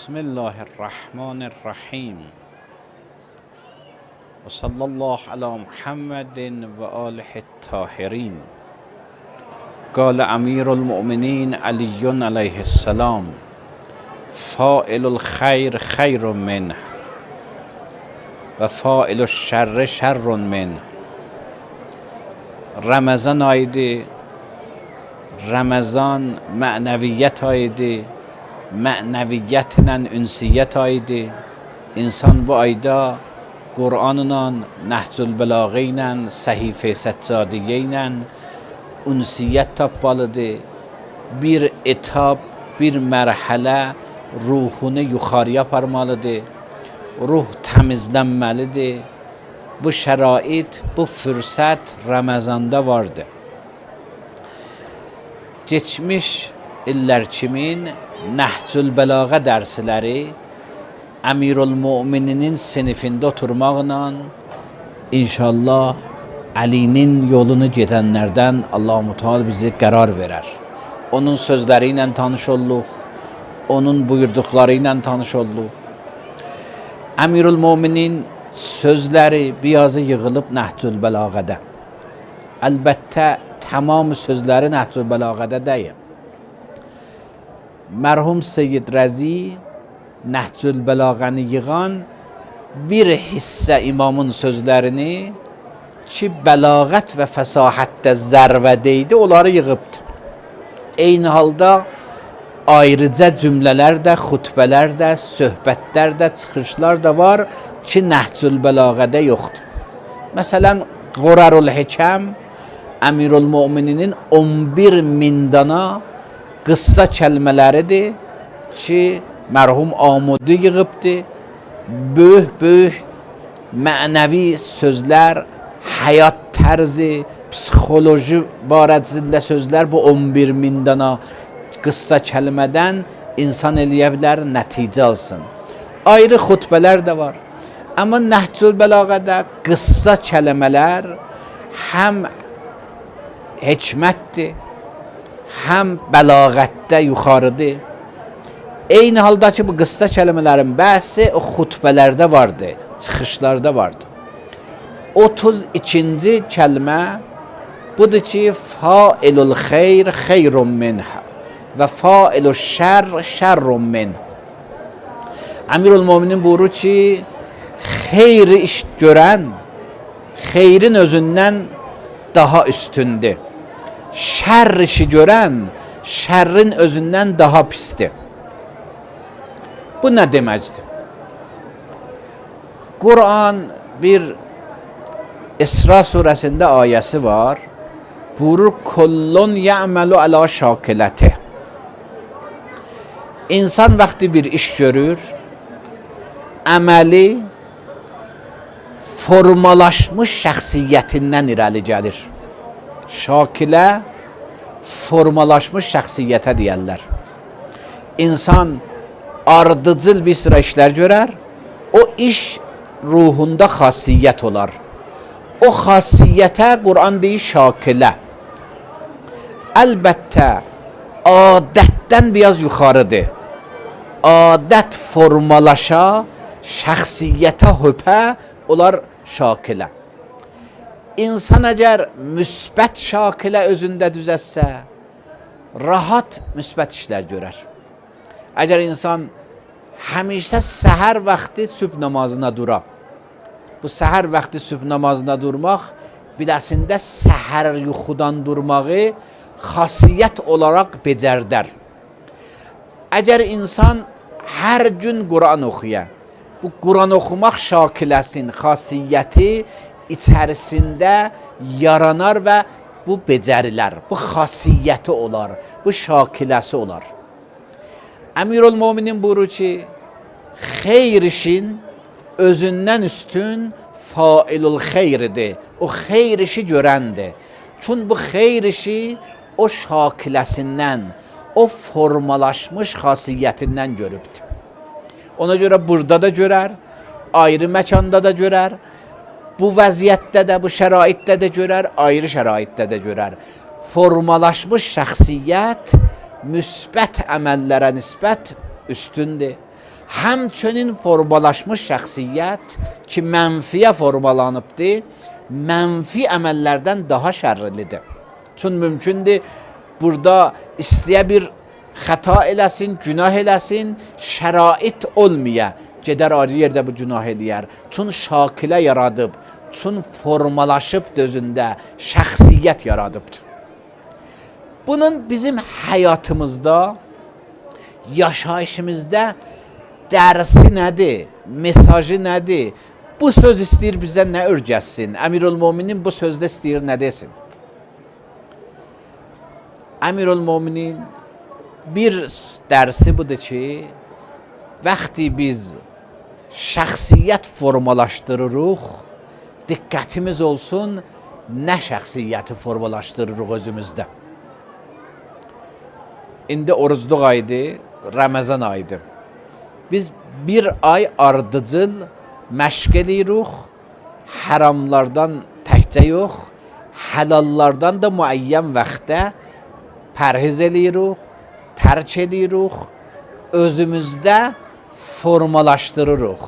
بسم الله الرحمن الرحیم و صلی الله علی محمد و آله الطاهرین. قال امیر المؤمنین علی علیه السلام: فاعل الخیر خیر منه و فاعل الشر شر منه. Ramazan ayıdır. Ramazan mənəviyyət ayıdır. Mənəviyyətlə ünsiyyət ayıdır. İnsan bu ayda Qur'anla, Nəhcül Bəlağə ilə, Səhifə Səccadiyyə ilə ünsiyyət tapmalıdır. Bir etap, bir mərhələ ruhunu yuxarıya aparmalıdır. Ruh təmizlənməlidir. Bu şərait, bu fürsət Ramazanda vardır. Geçmiş illər kimin Nəhcül Bəlağə dərsləri Əmirül-Mömininin sinifində oturmaqla inşallah Əlinin yolunu gedənlərdən Allah-u Teala bizi qərar verər. Onun sözləri ilə tanış olduq, onun buyurduqları ilə tanış olduq. Əmirül-Möminin sözləri biyazı yığılıb Nəhcül Bəlağədə. Əlbəttə tamam sözləri Nəhcül Bəlağədə deyil. Mərhum Seyyid Rəzi Nəhcül Bəlağəni yığan bir hissə imamın sözlərini ki bəlağət və fəsahətdə zərvədeydi, onları yığıbdır. Eyni halda ayrıca cümlələr də, xutbələr də, söhbətlər də, çıxışlar da var ki Nəhcül Bəlağədə yoxdur. Məsələn, Qurarul Hikəm Əmirül-Mömininin 11.000 dana qıssa kəlmələridir ki mərhum Amudi yığıbdır. Böyük mənəvi sözlər, həyat tərzi, psixoloji barəsində sözlər bu 11.000 dana qıssa kəlmədən insan eləyə bilər, nəticə alsın. Ayrı xutbələr də var. Amma Nəhcül Bəlağədə qıssa kəlmələr həm hikmətdir, həm bəlağətdə yuxarıdır. Eyni halda ki bu qıssa kəlmələrin bəhsi o xutbələrdə vardı, çıxışlarda vardı. 32-ci kəlmə budur ki failul xeyr xeyrun minhə və failul şər şərrun minhə. Əmirül-Möminin buyurur ki xeyri iş görən xeyrin özündən daha üstündür. Şər işi görən şərrin özündən daha pisdir. Bu nə deməkdir? Qur'an bir İsra surəsində ayəsi var. Buyurur kullun ya'malu ala şakilətih. İnsan vaxtı bir iş görür, əməli formalaşmış şəxsiyyətindən irəli gəlir. Şakilə formalaşmış şəxsiyyətə deyərlər. İnsan ardıcıl bir sıra işlər görər, o iş ruhunda xasiyyət olar. O xasiyyətə Qur'an deyir şakilə. Əlbəttə adətdən biraz yuxarıdır. Adət formalaşa, şəxsiyyətə höpə olar şakilə. İnsan əgər müsbət şakilə özündə düzətsə, rahat müsbət işlər görər. Əgər insan həmişə səhər vaxtı sübh namazına dura, bu səhər vaxtı sübh namazına durmaq, biləsində səhər yuxudan durmağı xasiyyət olaraq becərdər. Əgər insan hər gün Qur'an oxuya, bu Qur'an oxumaq şakiləsin xasiyyəti içərisində yaranar və bu becərilər, bu xasiyyəti olar, bu şakiləsi olar. Əmirül-Möminin buyurur ki, xeyr işin özündən üstün failul xeyridir. O xeyr işi görəndir. Çünki bu xeyr işi o şakiləsindən, o formalaşmış xasiyyətindən görübdür. Ona görə burada da görər, ayrı məkanda da görər, bu vəziyyətdə də, bu şəraitdə də görər, ayrı şəraitdə də görər. Formalaşmış şəxsiyyət müsbət əməllərə nisbət üstündür. Həmçinin formalaşmış şəxsiyyət ki, mənfiyə formalanıbdır, mənfi əməllərdən daha şərrlidir. Çün mümkündür, burada istəyə bir xəta eləsin, günah eləsin, şərait olmaya, gedər ayrı yerdə bu günah eləyər. Çün şakilə yaradıb, çün formalaşıb özündə şəxsiyyət yaradıbdır. Bunun bizim həyatımızda, yaşayışımızda dərsi nədir, mesajı nədir? Bu söz istəyir bizə nə örgəsin? Əmirül-Möminin bu sözdə istəyir nə desin? Əmirül-Möminin bir dərsi budur ki, vaxtı biz şəxsiyyət formalaşdırırıq, diqqətimiz olsun, nə şəxsiyyəti formalaşdırırıq özümüzdə. İndi orucluq aydı, Ramazan aydı. Biz bir ay ardıcıl məşq eləyirik, haramlardan təkcə yox, həlallardan da müəyyən vaxtda pərhiz eləyirik, tərk eləyirik, özümüzdə formalaşdırırıq.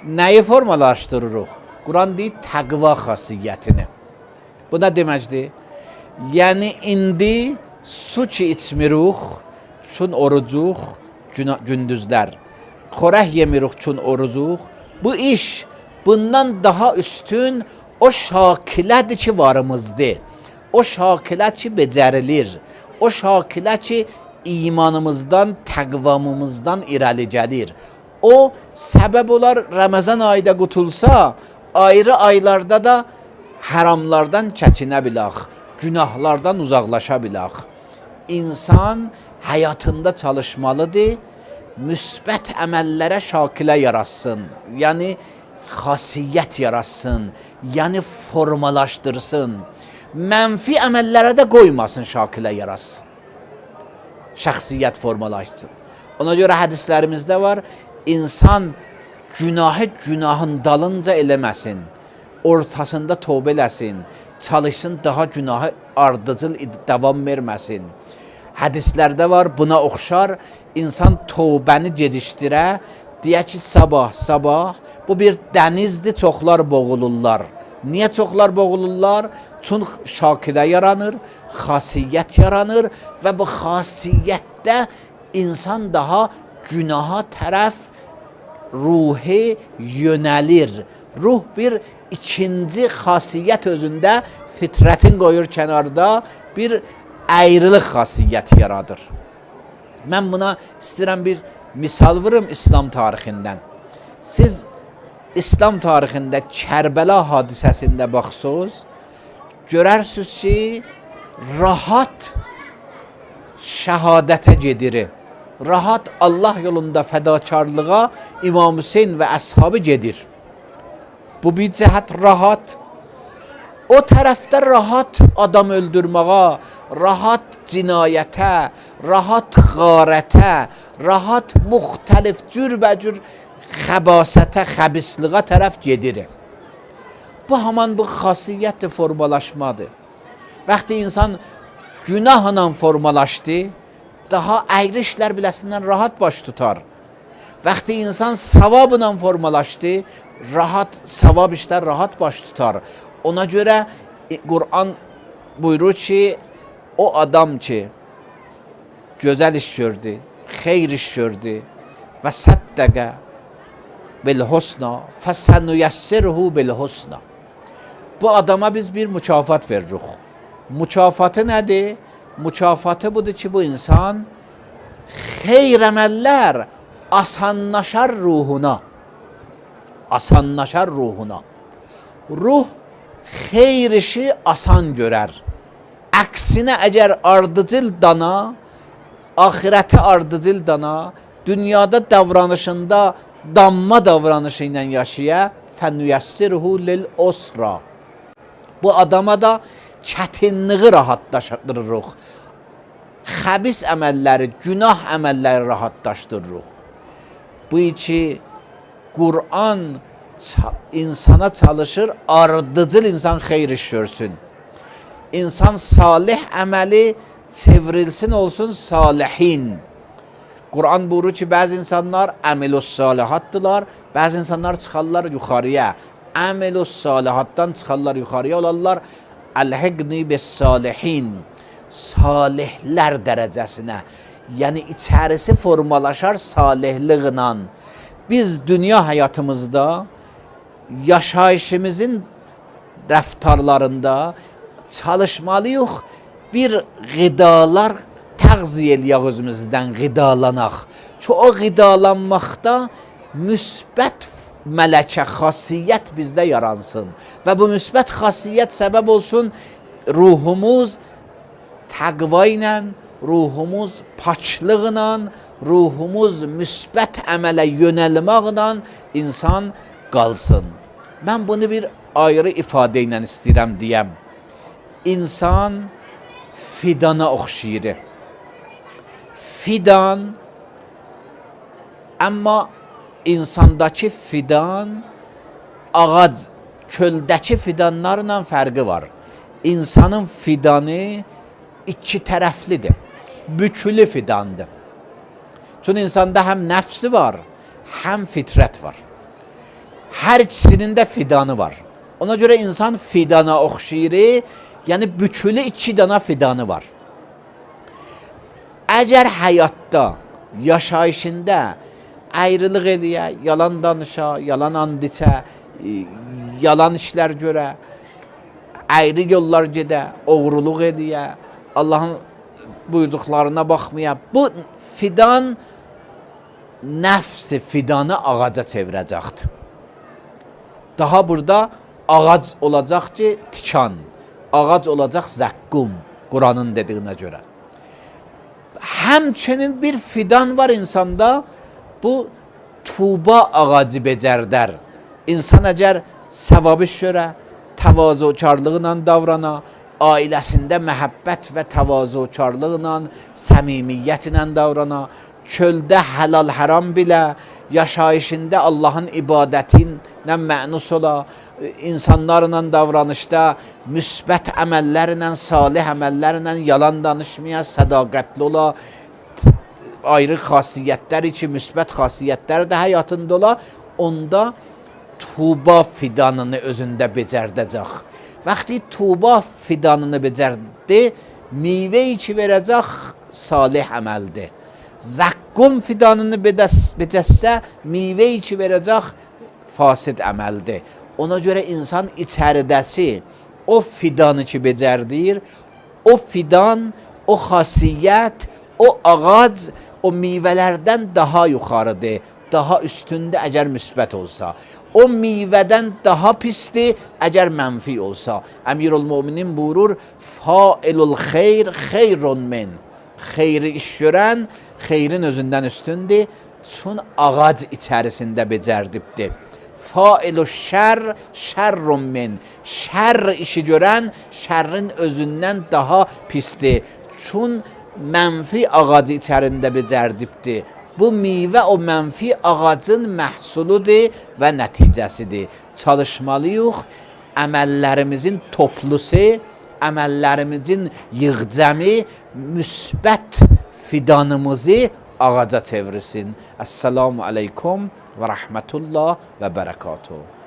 Nəyi formalaşdırırıq? Quran deyir, təqva xasiyyətini. Bu nə deməkdir? Yəni, indi su ki içmirik, çün orucuq, gündüzlər. Xorək yemirik, çün orucuq. Bu iş bundan daha üstün o şakilədir ki varımızdır. O şakilə ki becərilir. O şakilə ki imanımızdan, təqvamımızdan irəli gəlir. O səbəb olar Ramazan ayda qutulsa, ayrı aylarda da haramlardan çəkinə bilək, günahlardan uzaqlaşa bilək. İnsan həyatında çalışmalıdır, müsbət əməllərə şakilə yaratsın, yəni xasiyyət yaratsın, yəni formalaşdırsın. Mənfi əməllərə də qoymasın, şakilə yaratsın. Şəxsiyyət formalaşsın. Ona görə hədislərimizdə var, insan günahı günahın dalınca eləməsin, ortasında tövbə eləsin, çalışsın daha günahı ardıcıl davam verməsin. Hədislərdə var, buna oxşar, insan tövbəni gedişdirə, deyə ki, sabah, bu bir dənizdir, çoxlar boğulurlar. Niyə çoxlar boğulurlar? Çünki şakilə yaranır, xasiyyət yaranır və bu xasiyyətdə insan daha günaha tərəf ruhi yönəlir. Ruh bir ikinci xasiyyət özündə fitrətin qoyur kənarda bir ayrılıq xasiyyət yaradır. Mən buna istəyirəm bir misal vurum İslam tarixindən. Siz İslam tarixində Kərbəla hadisəsində baxsınız, görərsiniz ki, rahat şəhadətə gedir. Rahat Allah yolunda fədakarlığa İmam Hüseyin və əshabı gedir. Bu bir cəhət rahat. O tərəfdə rahat adam öldürməyə, rahat cinayətə, rahat qarətə, rahat müxtəlif cürbəcür xəbasətə, xəbisliğə tərəf gedir. Bu haman bu xasiyyət formalaşmadır. Vaxtı insan günahla formalaşdı, daha əyri işlər biləsindən rahat baş tutar. Vaxtı insan savabla formalaşdı, savab işlər rahat baş tutar. Ona görə Quran buyurur ki, o adam ki, gözəl iş gördü, xeyr iş gördü və səddəqə bil-husna fəsənüyəssirhu bil-husna. Bu adama biz bir mükafat veririk. Mükafatı nədir? Mükafatı budur ki, bu insan xeyr əməllər asanlaşar ruhuna. Asanlaşar ruhuna. Ruh xeyr işi asan görər. Əksinə əgər ardıcıl dana, ahirəti ardıcıl dana, dünyada davranışında damma davranışı ilə yaşaya, fənüyəssirhu lil-usra. Bu adama da çətinliği rahatlaşdırırıq. Xəbis əməlləri, günah əməlləri rahatlaşdırırıq. Bu ki, Quran insana çalışır, ardıcıl insan xeyr iş görsün. İnsan salih əməli çevrilsin olsun salihin. Quran buyurur ki, bəzi insanlar əmelus salihatdırlar, bəzi insanlar çıxarlar yuxarıya. Əmelus salihatdan çıxarlar yuxarıya olarlar. Əlhiqni bis salihin, salihlər dərəcəsinə. Yəni içərisi formalaşar salihliğlə. Biz dünya həyatımızda, yaşayışımızın rəftarlarında çalışmalıyıq, bir qidalar təğziyə eləyək özümüzdən, qidalanaq. Ki o qidalanmaqda müsbət mələkə, xasiyyət bizdə yaransın. Və bu müsbət xasiyyət səbəb olsun, ruhumuz təqva ilə, ruhumuz paçlıqla, ruhumuz müsbət əmələ yönəlməklə insan qalsın. Mən bunu bir ayrı ifadə ilə istəyirəm deyəm. İnsan fidana oxşayır. Fidan, amma insandakı fidan ağac, çöldəki fidanlarla fərqi var. İnsanın fidanı iki tərəflidir, bükülü fidandır. Çünki insanda həm nəfsi var, həm fitrət var. Hər ikisinin də fidanı var. Ona görə insan fidana oxşayır, yəni bükülü iki dana fidanı var. Əgər həyatda, yaşayışında ayrılıq eləyə, yalan danışa, yalan and içə, yalan işlər görə, ayrı yollar gedə, oğruluq eləyə, Allahın buyurduqlarına baxmaya, bu fidan nəfsi fidanı ağaca çevirəcəkdir. Daha burada ağac olacaq ki, tikan, ağac olacaq zəqqum, Quranın dediyinə görə. Həmçinin bir fidan var insanda, bu tuğba ağacı becərdər. İnsan əgər səvabı görə, təvazukarlıqla davrana, ailəsində məhəbbət və təvazukarlıqla, səmimiyyətlə davrana, çöldə həlal haram bilə, yaşayışında Allahın ibadətinlə mənus ola, insanlarla davranışda müsbət əməllərlə, salih əməllərlə yalan danışmaya, sədaqətli ola, ayrı xasiyyətlər ki, müsbət xasiyyətlər də həyatında ola, onda tuğba fidanını özündə becərdəcək. Vaxtı tuğba fidanını becərdi, meyvə ki verəcək salih əməldir. Zəqqum fidanını becərsə, meyvə ki verəcək fasid əməldir. Ona görə insan içəridəsi o fidanı ki becərdir, o fidan, o xasiyyət, o ağac, o meyvələrdən daha yuxarıdır, daha üstündə əgər müsbət olsa. O meyvədən daha pisdir əgər mənfi olsa. Əmirul-Möminin buyurur, failul xeyr xeyrun min. Xeyri iş görən, xeyrin özündən üstündür, çün ağac içərisində becərdibdir. Failu şər şərrun min. Şər işi görən, şərrin özündən daha pisdir. Çün mənfi ağacı içərisində becərdibdir. Bu meyvə o mənfi ağacın məhsuludur və nəticəsidir. Çalışmalıyıq, əməllərimizin toplusu, əməllərimizin yığcəmi müsbət fidanımızı ağaca çevirsin. Esselamu aleykum və rəhmətullah və bərəkatuhu.